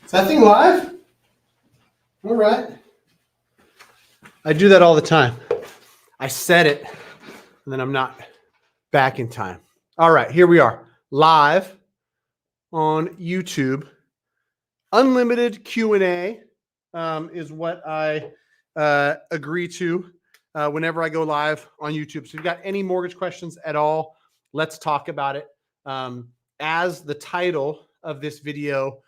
Is that thing live? All right. I do that all the time. I set it, and then I'm not back in time. All right, here we are, live on YouTube. Unlimited Q&A is what I agree to whenever I go live on YouTube. So if you've got any mortgage questions at all, let's talk about it. As the title of this video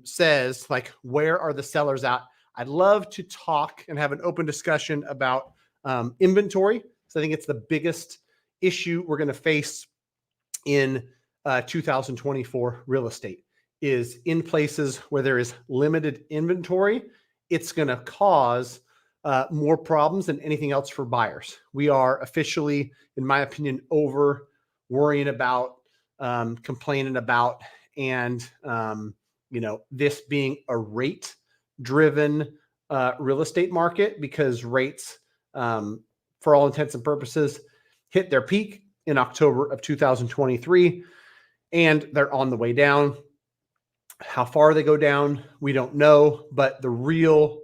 says, like, where are the sellers at? I'd love to talk and have an open discussion about inventory. So I think it's the biggest issue we're going to face in 2024 real estate is in places where there is limited inventory. It's going to cause more problems than anything else for buyers. We are officially, in my opinion, over worrying about, complaining about, and this being a rate-driven real estate market, because rates, for all intents and purposes, hit their peak in October of 2023, and they're on the way down. How far they go down, we don't know, but the real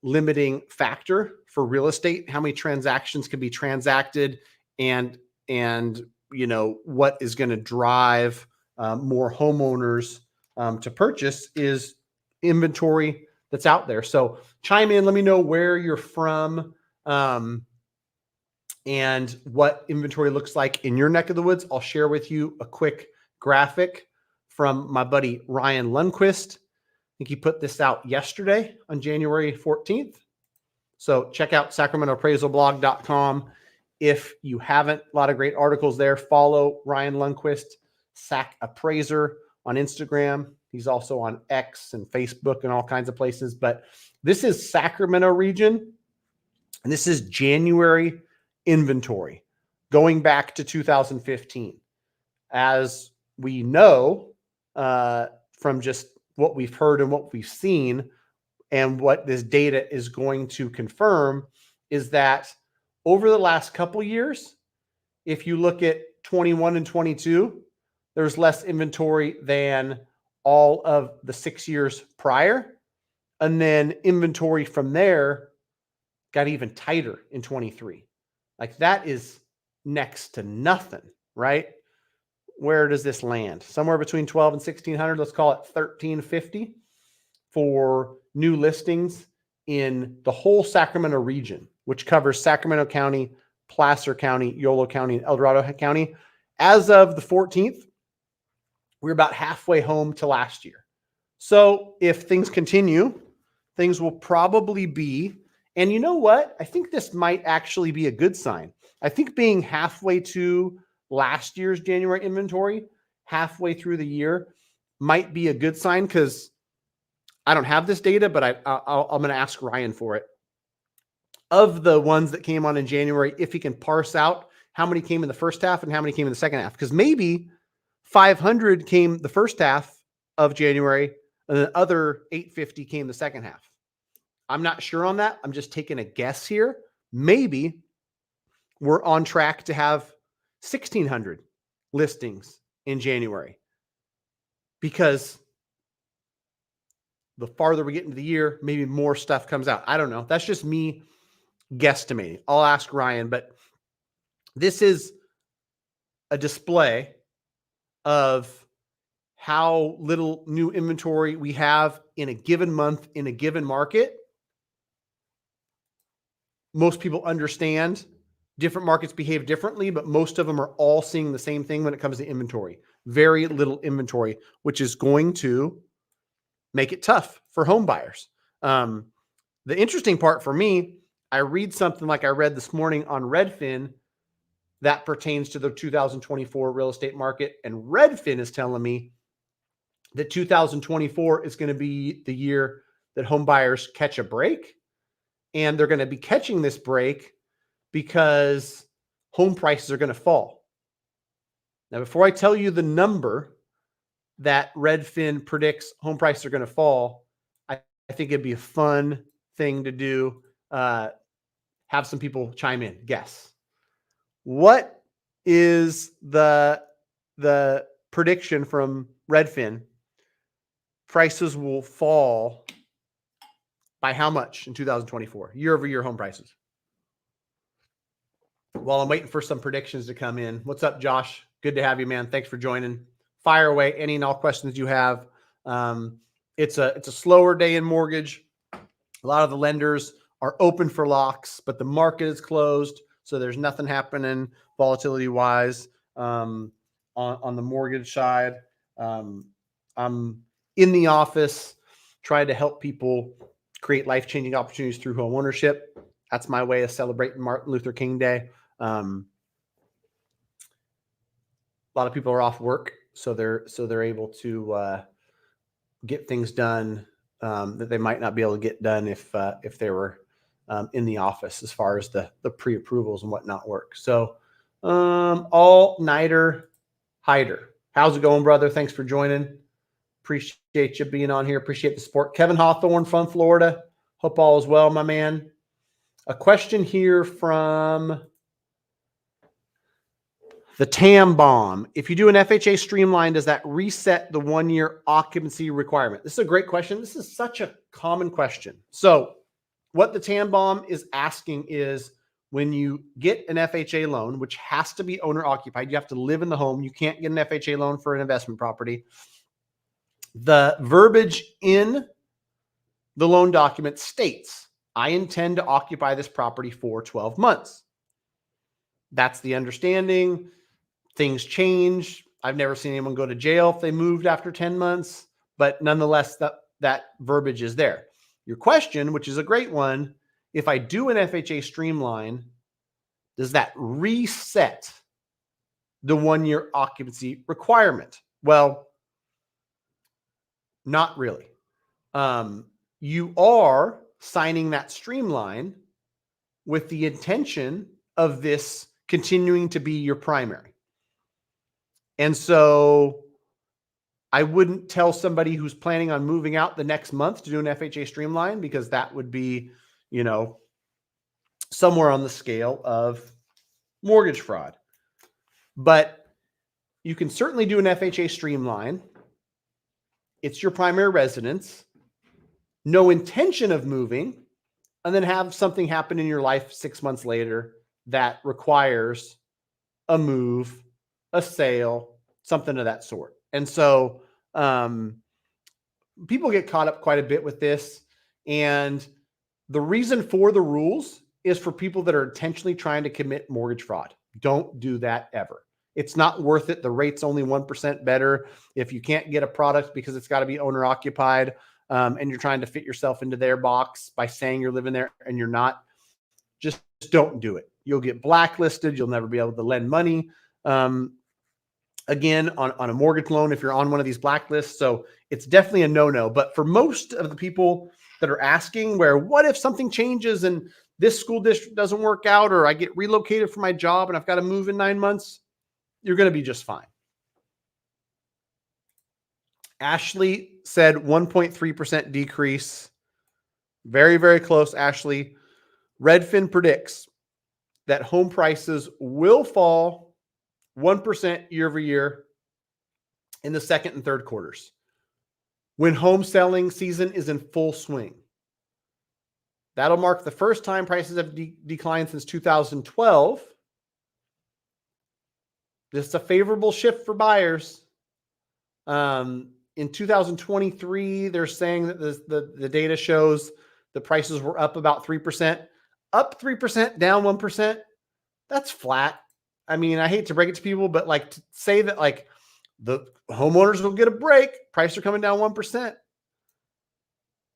limiting factor for real estate, how many transactions can be transacted, and what is going to drive more homeowners to purchase, is inventory that's out there. So chime in, let me know where you're from and what inventory looks like in your neck of the woods. I'll share with you a quick graphic from my buddy Ryan Lundquist. I think he put this out yesterday on January 14th. So check out sacramentoappraisalblog.com. If you haven't, a lot of great articles there. Follow Ryan Lundquist, Sac Appraiser, on Instagram. He's also on X and Facebook and all kinds of places. But this is Sacramento region, and this is January inventory going back to 2015. As we know, from just what we've heard and what we've seen, and what this data is going to confirm, is that over the last couple years, if you look at 21 and 22, there's less inventory than all of the 6 years prior. And then inventory from there got even tighter in 23. Like, that is next to nothing, right? Where does this land? Somewhere between 12 and 1600. Let's call it 1350 for new listings in the whole Sacramento region, which covers Sacramento County Placer County, Yolo County, and El Dorado County. As of the 14th, we're about halfway home to last year. So if things continue, things will probably be, and you know what? I think this might actually be a good sign. I think being halfway to last year's January inventory, halfway through the year, might be a good sign, because I don't have this data, but I'm going to ask Ryan for it. Of the ones that came on in January, if he can parse out how many came in the first half and how many came in the second half, because maybe 500 came the first half of January and the other 850 came the second half. I'm not sure on that. I'm just taking a guess here. Maybe we're on track to have 1,600 listings in January, because the farther we get into the year, maybe more stuff comes out. I don't know. That's just me guesstimating. I'll ask Ryan, but this is a display of how little new inventory we have in a given month in a given market. Most people understand different markets behave differently, but most of them are all seeing the same thing when it comes to inventory. Very little inventory, which is going to make it tough for home buyers. The interesting part for me, I read something like I read this morning on Redfin that pertains to the 2024 real estate market. And Redfin is telling me that 2024 is going to be the year that home buyers catch a break. And they're going to be catching this break because home prices are going to fall. Now, before I tell you the number that Redfin predicts home prices are going to fall, I think it'd be a fun thing to do. Have some people chime in. Guess. What is the prediction from Redfin? Prices will fall by how much in 2024? Year-over-year home prices. While I'm waiting for some predictions to come in. What's up, Josh? Good to have you, man. Thanks for joining. Fire away any and all questions you have. It's a slower day in mortgage. A lot of the lenders are open for locks, but the market is closed, so there's nothing happening volatility-wise on the mortgage side. I'm in the office trying to help people create life-changing opportunities through home ownership. That's my way of celebrating Martin Luther King Day. A lot of people are off work, so they're able to get things done that they might not be able to get done if they were in the office, as far as the pre-approvals and whatnot work. So all-nighter Hyder, how's it going, brother? Thanks for joining. Appreciate you being on here. Appreciate the support. Kevin Hawthorne from Florida. Hope all is well, my man. A question here from the TAM bomb. If you do an FHA streamline, does that reset the 1-year occupancy requirement? This is a great question. This is such a common question. So what the TAM bomb is asking is, when you get an FHA loan, which has to be owner occupied, you have to live in the home. You can't get an FHA loan for an investment property. The verbiage in the loan document states, I intend to occupy this property for 12 months. That's the understanding. Things change. I've never seen anyone go to jail if they moved after 10 months, but nonetheless, that verbiage is there. Your question, which is a great one, if I do an FHA streamline, does that reset the 1-year occupancy requirement? Well, not really. You are signing that streamline with the intention of this continuing to be your primary. And so I wouldn't tell somebody who's planning on moving out the next month to do an FHA streamline, because that would be, somewhere on the scale of mortgage fraud. But you can certainly do an FHA streamline. It's your primary residence, no intention of moving, and then have something happen in your life 6 months later that requires a move, a sale, something of that sort. And so people get caught up quite a bit with this. And the reason for the rules is for people that are intentionally trying to commit mortgage fraud. Don't do that ever. It's not worth it. The rate's only 1% better. If you can't get a product because it's got to be owner occupied, and you're trying to fit yourself into their box by saying you're living there and you're not, just don't do it. You'll get blacklisted. You'll never be able to lend money again on a mortgage loan if you're on one of these blacklists. So it's definitely a no-no. But for most of the people that are asking, where what if something changes and this school district doesn't work out, or I get relocated for my job and I've got to move in 9 months, you're going to be just fine. Ashley said 1.3% decrease. Very, very close, Ashley. Redfin predicts that home prices will fall 1% year over year in the second and third quarters, when home selling season is in full swing. That'll mark the first time prices have declined since 2012. This is a favorable shift for buyers. In 2023, they're saying that the data shows the prices were up about 3%. Up 3%, down 1%. That's flat. I mean, I hate to break it to people, but like to say that like the homeowners will get a break, prices are coming down 1%.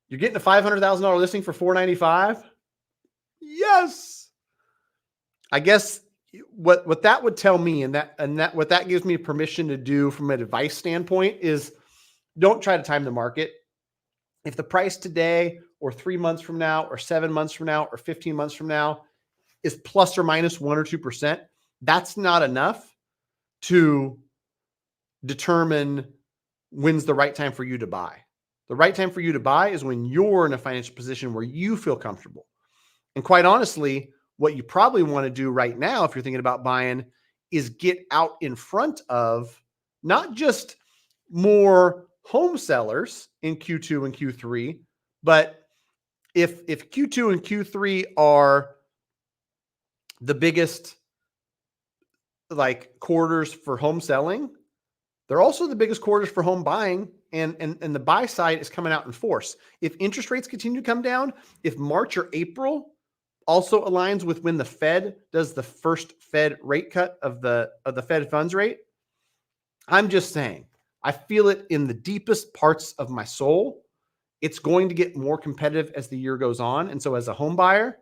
You're getting a $500,000 listing for $495. Yes. I guess what that would tell me, and what that gives me permission to do from an advice standpoint, is don't try to time the market. If the price today or 3 months from now or 7 months from now or 15 months from now is plus or minus 1 or 2%, that's not enough to determine when's the right time for you to buy. The right time for you to buy is when you're in a financial position where you feel comfortable. And quite honestly, what you probably want to do right now, if you're thinking about buying, is get out in front of not just more home sellers in Q2 and Q3, but if Q2 and Q3 are the biggest like quarters for home selling, they're also the biggest quarters for home buying, and the buy side is coming out in force. If interest rates continue to come down, if March or April also aligns with when the Fed does the first Fed rate cut of the Fed funds rate, I'm just saying, I feel it in the deepest parts of my soul. It's going to get more competitive as the year goes on. And so as a home buyer,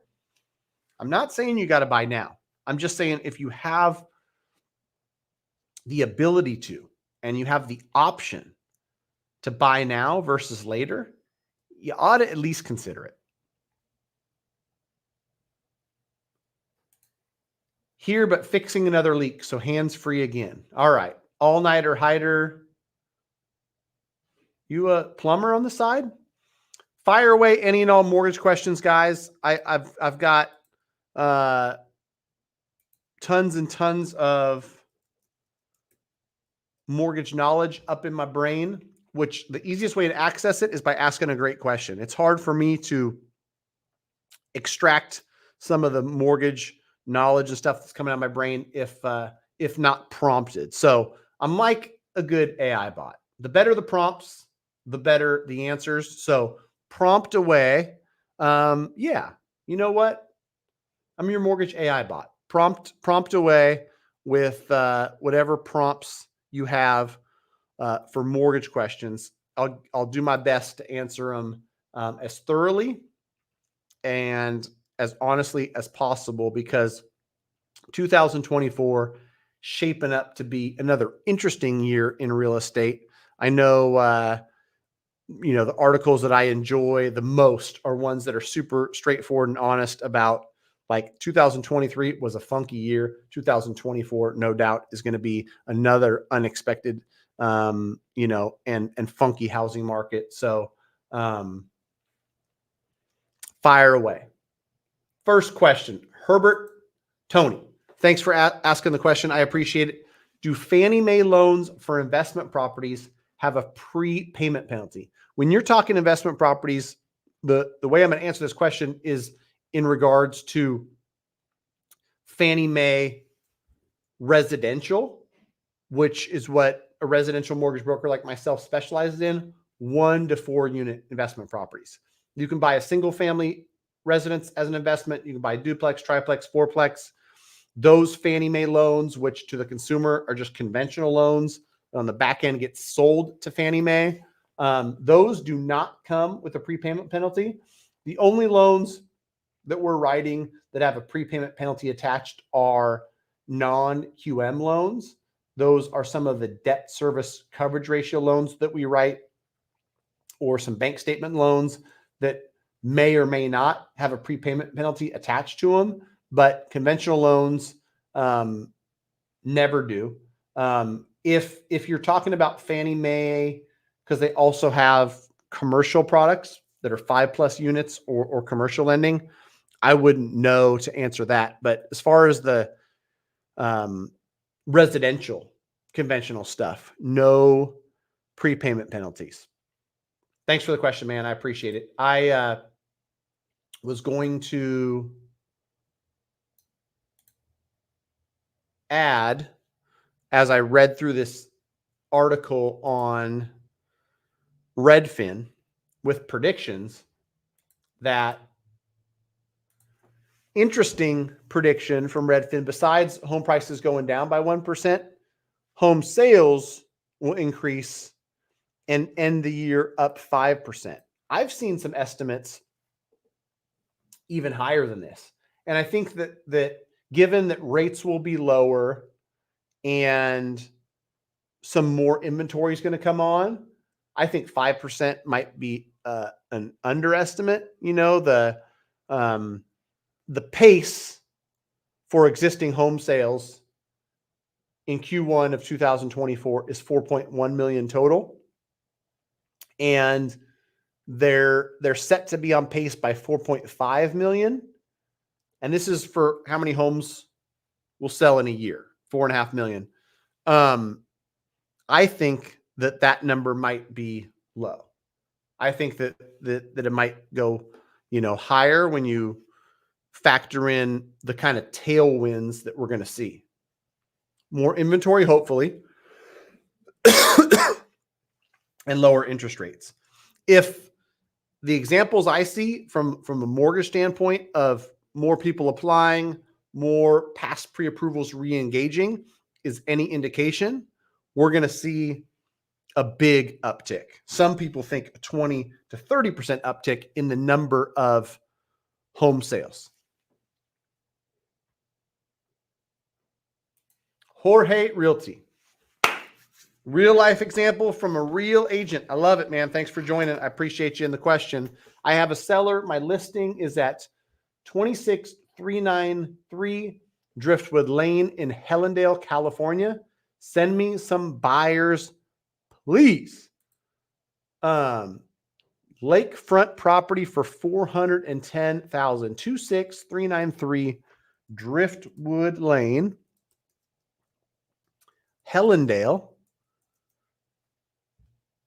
I'm not saying you got to buy now. I'm just saying if you have the ability to, and you have the option to buy now versus later, you ought to at least consider it. Here, but fixing another leak, so hands-free again. All right. All-nighter hider. You a plumber on the side? Fire away any and all mortgage questions, guys. I've got tons and tons of mortgage knowledge up in my brain, which the easiest way to access it is by asking a great question. It's hard for me to extract some of the mortgage knowledge and stuff that's coming out of my brain if not prompted. So I'm like a good AI bot. The better the prompts, the better the answers. So prompt away. Yeah, you know what? I'm your mortgage AI bot. Prompt away with whatever prompts you have for mortgage questions. I'll do my best to answer them as thoroughly and as honestly as possible, because 2024 shaping up to be another interesting year in real estate. I know, the articles that I enjoy the most are ones that are super straightforward and honest about, like, 2023 was a funky year. 2024, no doubt, is going to be another unexpected, and funky housing market. So, fire away. First question, Herbert Tony. Thanks for asking the question. I appreciate it. Do Fannie Mae loans for investment properties have a prepayment penalty? When you're talking investment properties, the way I'm going to answer this question is in regards to Fannie Mae residential, which is what a residential mortgage broker like myself specializes in, 1 to 4 unit investment properties. You can buy a single family residence as an investment. You can buy duplex, triplex, fourplex. Those Fannie Mae loans, which to the consumer are just conventional loans, on the back end get sold to Fannie Mae. Those do not come with a prepayment penalty. The only loans that we're writing that have a prepayment penalty attached are non-QM loans. Those are some of the debt service coverage ratio loans that we write, or some bank statement loans that may or may not have a prepayment penalty attached to them, but conventional loans never do. If you're talking about Fannie Mae, because they also have commercial products that are 5+ units or commercial lending, I wouldn't know to answer that. But as far as the residential conventional stuff, no prepayment penalties. Thanks for the question, man. I appreciate it. I was going to add, as I read through this article on Redfin with predictions, that interesting prediction from Redfin, besides home prices going down by 1%, home sales will increase and end the year up 5%. I've seen some estimates even higher than this. And I think that given that rates will be lower and some more inventory is going to come on, I think 5% might be an underestimate. You know, the pace for existing home sales in Q1 of 2024 is 4.1 million total. And they're set to be on pace by 4.5 million. And this is for how many homes will sell in a year, 4.5 million. I think that number might be low. I think that it might go, higher when you factor in the kind of tailwinds that we're going to see. More inventory, hopefully, and lower interest rates. If the examples I see from a mortgage standpoint of more people applying, more past pre-approvals re-engaging is any indication, we're going to see a big uptick. Some people think a 20 to 30% uptick in the number of home sales. Jorge Realty. Real life example from a real agent. I love it, man. Thanks for joining. I appreciate you in the question. I have a seller. My listing is at 26393 Driftwood Lane in Hellendale, California. Send me some buyers, please. Lakefront property for $410,000. 26393 Driftwood Lane, Hellendale.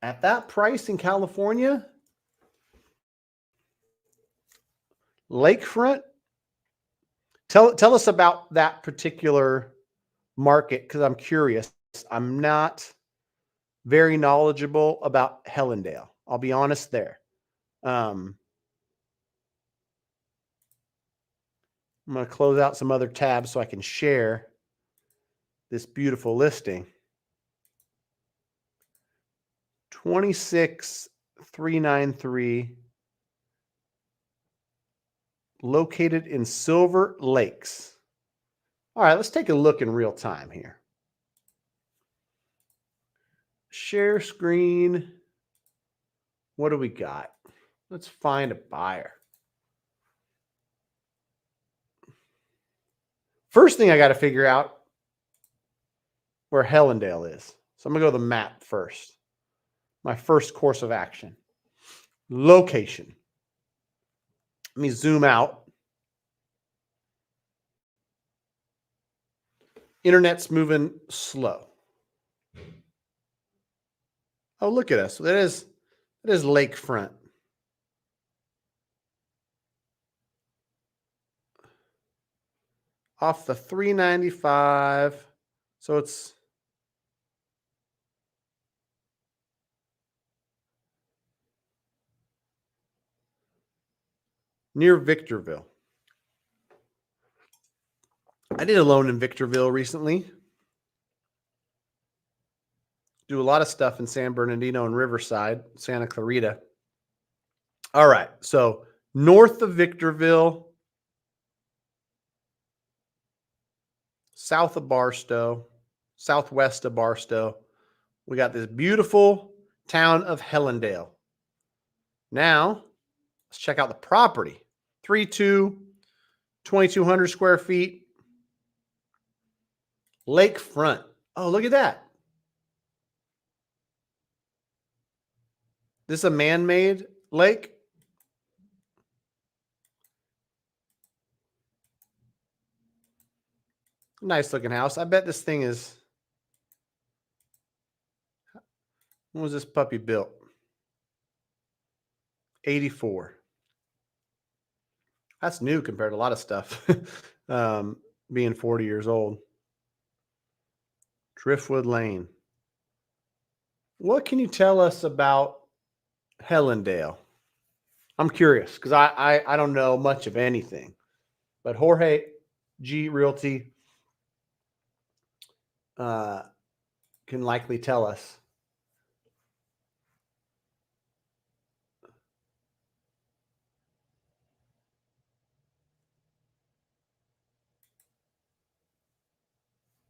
At that price in California, lakefront. Tell us about that particular market, because I'm curious. I'm not very knowledgeable about Hellendale. I'll be honest there. I'm going to close out some other tabs so I can share this beautiful listing. 26393, located in Silver Lakes. All right, let's take a look in real time here. Share screen. What do we got? Let's find a buyer. First thing I got to figure out where Hellendale is. So I'm going to go to the map first. My first course of action. Location. Let me zoom out. Internet's moving slow. Oh, look at us. That is lakefront. Off the 395. So it's near Victorville. I did a loan in Victorville recently. Do a lot of stuff in San Bernardino and Riverside, Santa Clarita. All right. So north of Victorville, south of Barstow, southwest of Barstow, we got this beautiful town of Hellendale. Now, let's check out the property. 2,200 square feet. Lakefront. Oh, look at that. This is a man-made lake. Nice looking house. I bet this thing is. When was this puppy built? 84. That's new compared to a lot of stuff. Being 40 years old. Driftwood Lane. What can you tell us about Hellendale? I'm curious because I don't know much of anything. But Jorge G Realty can likely tell us.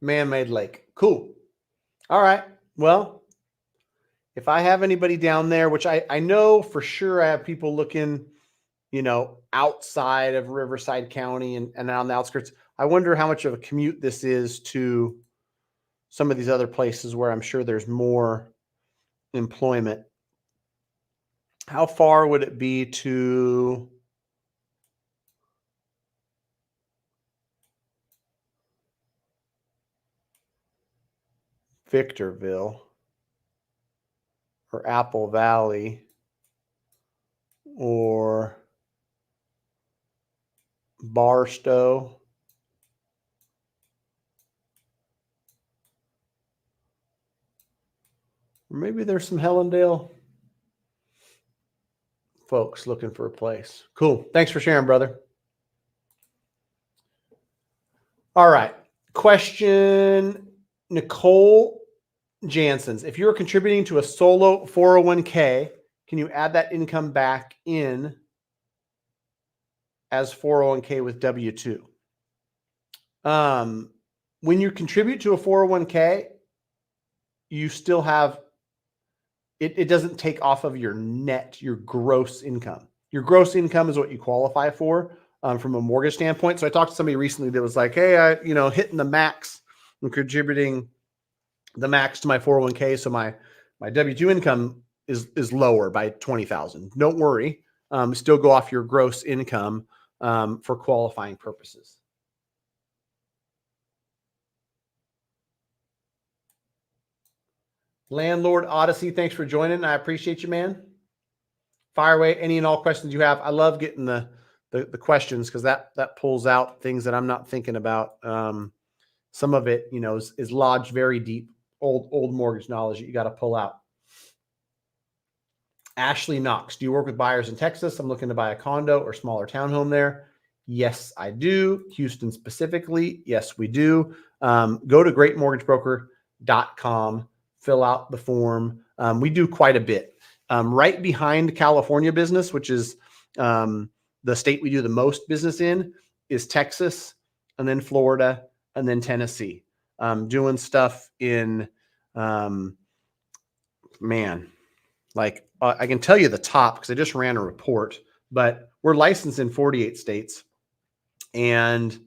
Man-made lake. Cool. All right. Well, if I have anybody down there, which I know for sure I have people looking, outside of Riverside County and on the outskirts. I wonder how much of a commute this is to some of these other places where I'm sure there's more employment. How far would it be to Victorville or Apple Valley or Barstow? Or maybe there's some Hellendale folks looking for a place. Cool. Thanks for sharing, brother. All right. Question Nicole Jansen's. If you're contributing to a solo 401k, can you add that income back in as 401k with W-2? When you contribute to a 401k, you still have, it doesn't take off of your gross income. Your gross income is what you qualify for from a mortgage standpoint. So I talked to somebody recently that was like, hey, hitting the max and contributing the max to my 401k. So my W-2 income is lower by 20,000. Don't worry. Still go off your gross income for qualifying purposes. Landlord Odyssey, thanks for joining. I appreciate you, man. Fire away any and all questions you have. I love getting the questions because that pulls out things that I'm not thinking about. Some of it, is lodged very deep, old mortgage knowledge that you got to pull out. Ashley Knox, do you work with buyers in Texas? I'm looking to buy a condo or smaller townhome there. Yes, I do. Houston specifically. Yes, we do. Go to greatmortgagebroker.com. Fill out the form. We do quite a bit. Right behind California business, which is the state we do the most business in, is Texas, and then Florida, and then Tennessee. Doing stuff in, I can tell you the top because I just ran a report, but we're licensed in 48 states and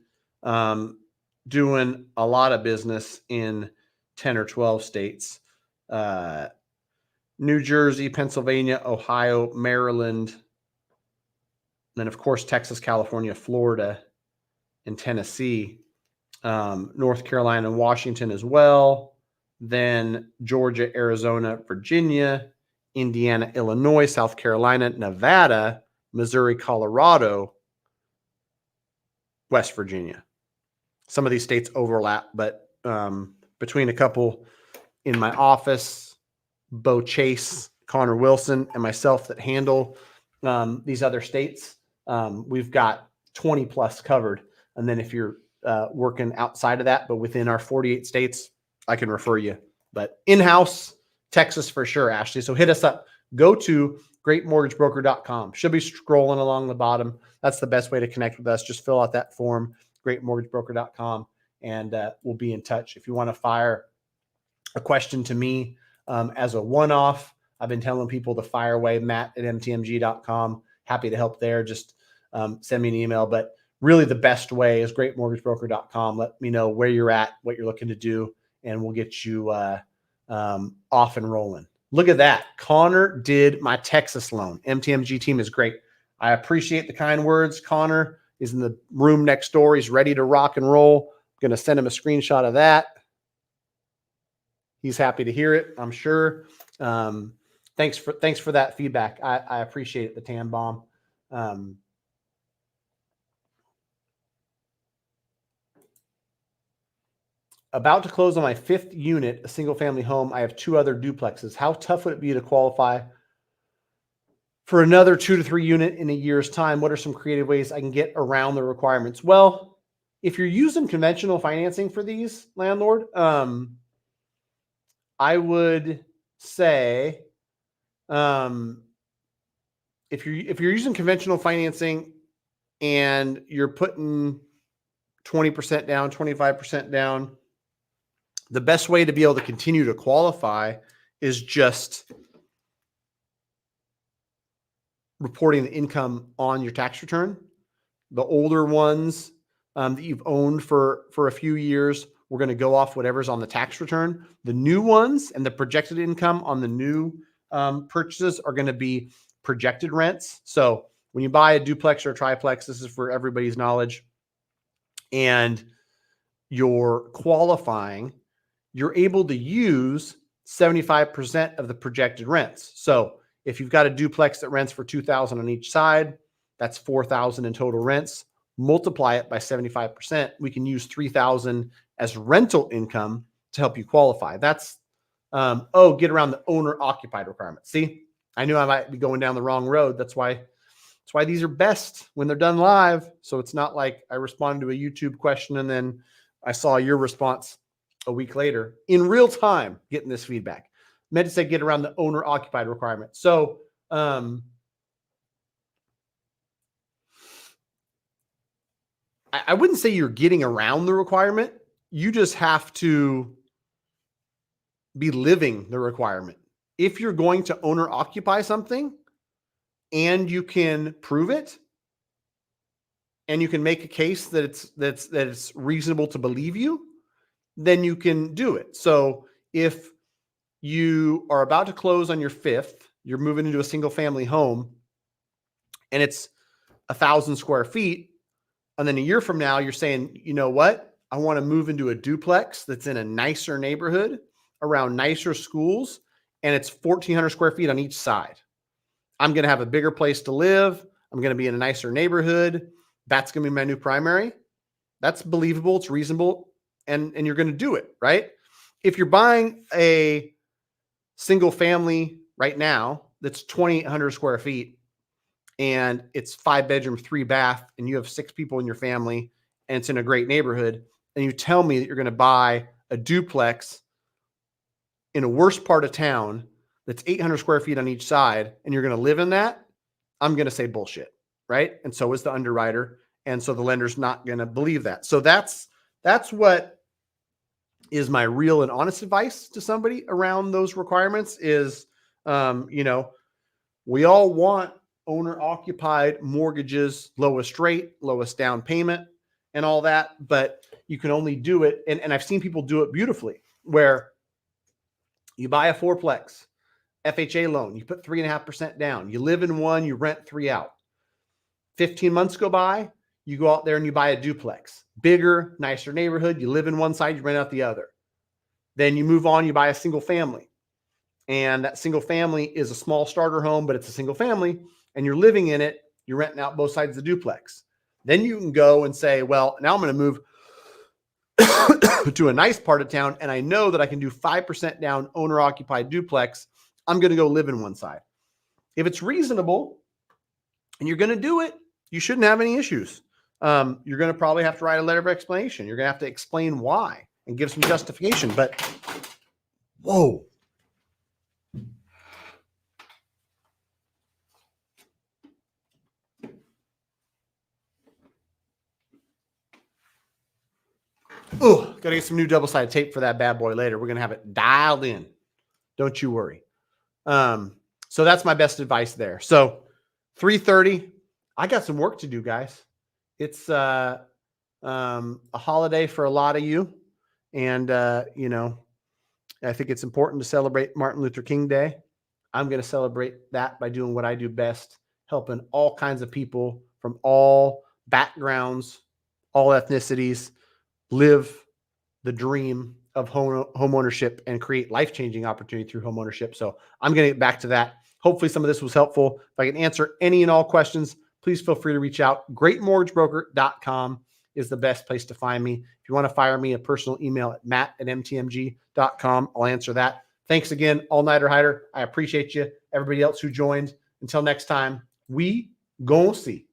doing a lot of business in 10 or 12 states. New Jersey, Pennsylvania, Ohio, Maryland, and then of course, Texas, California, Florida, and Tennessee, North Carolina and Washington as well. Then Georgia, Arizona, Virginia, Indiana, Illinois, South Carolina, Nevada, Missouri, Colorado, West Virginia. Some of these states overlap, but between a couple in my office, Bo Chase, Connor Wilson, and myself that handle these other states, we've got 20 plus covered. And then if you're working outside of that, but within our 48 states, I can refer you. But in-house, Texas for sure, Ashley. So hit us up. Go to greatmortgagebroker.com. Should be scrolling along the bottom. That's the best way to connect with us. Just fill out that form, greatmortgagebroker.com, and we'll be in touch. If you want to fire a question to me as a one-off, I've been telling people to fire away, matt@mtmg.com. Happy to help there. Just send me an email. But really the best way is greatmortgagebroker.com. Let me know where you're at, what you're looking to do, and we'll get you off and rolling. Look at that. Connor did my Texas loan. MTMG team is great. I appreciate the kind words. Connor is in the room next door. He's ready to rock and roll. I'm going to send him a screenshot of that. He's happy to hear it, I'm sure. Thanks for that feedback. I appreciate it, the Tan Bomb. About to close on my 5th unit, a single family home. I have 2 other duplexes. How tough would it be to qualify for another 2 to 3 unit in a year's time? What are some creative ways I can get around the requirements? Well, if you're using conventional financing for these, landlord, I would say, if you're using conventional financing and you're putting 20% down, 25% down, the best way to be able to continue to qualify is just reporting the income on your tax return. The older ones that you've owned for a few years, we're going to go off whatever's on the tax return. The new ones and the projected income on the new purchases are going to be projected rents. So when you buy a duplex or a triplex, this is for everybody's knowledge, and you're qualifying, you're able to use 75% of the projected rents. So if you've got a duplex that rents for $2,000 on each side, that's $4,000 in total rents. Multiply it by 75%. We can use $3,000 as rental income to help you qualify. That's get around the owner occupied requirement. See, I knew I might be going down the wrong road. That's why these are best when they're done live. So it's not like I responded to a YouTube question and then I saw your response a week later in real time, getting this feedback. Meant to say get around the owner occupied requirement. So I wouldn't say you're getting around the requirement. You just have to be living the requirement. If you're going to owner occupy something and you can prove it and you can make a case that it's reasonable to believe you, then you can do it. So if you are about to close on your 5th, you're moving into a single family home and it's 1,000 square feet. And then a year from now, you're saying, you know what? I want to move into a duplex that's in a nicer neighborhood around nicer schools. And it's 1,400 square feet on each side. I'm going to have a bigger place to live. I'm going to be in a nicer neighborhood. That's going to be my new primary. That's believable. It's reasonable. And you're going to do it, right? If you're buying a single family right now that's 2,800 square feet and it's 5 bedroom, 3 bath, and you have 6 people in your family and it's in a great neighborhood, and you tell me that you're going to buy a duplex in a worse part of town that's 800 square feet on each side and you're going to live in that, I'm going to say bullshit, right? And so is the underwriter. And so the lender's not going to believe that. So that's what is my real and honest advice to somebody around those requirements is, we all want owner occupied mortgages, lowest rate, lowest down payment and all that, but you can only do it. And I've seen people do it beautifully where you buy a 4-plex FHA loan, you put 3.5% down, you live in one, you rent 3 out. 15 months go by, you go out there and you buy a duplex, bigger, nicer neighborhood. You live in one side, you rent out the other. Then you move on, you buy a single family. And that single family is a small starter home, but it's a single family and you're living in it. You're renting out both sides of the duplex. Then you can go and say, well, now I'm going to move to a nice part of town. And I know that I can do 5% down owner occupied duplex. I'm going to go live in one side. If it's reasonable and you're going to do it, you shouldn't have any issues. You're going to probably have to write a letter of explanation. You're going to have to explain why and give some justification. But whoa. Oh, got to get some new double-sided tape for that bad boy later. We're going to have it dialed in. Don't you worry. So that's my best advice there. So 3:30, I got some work to do, guys. It's a holiday for a lot of you. And, I think it's important to celebrate Martin Luther King Day. I'm going to celebrate that by doing what I do best, helping all kinds of people from all backgrounds, all ethnicities, live the dream of home ownership and create life-changing opportunity through home ownership. So I'm going to get back to that. Hopefully some of this was helpful. If I can answer any and all questions, please feel free to reach out. GreatMortgageBroker.com is the best place to find me. If you want to fire me a personal email at matt@mtmg.com, I'll answer that. Thanks again, All Nighter Hider. I appreciate you. Everybody else who joined. Until next time, we gon' see.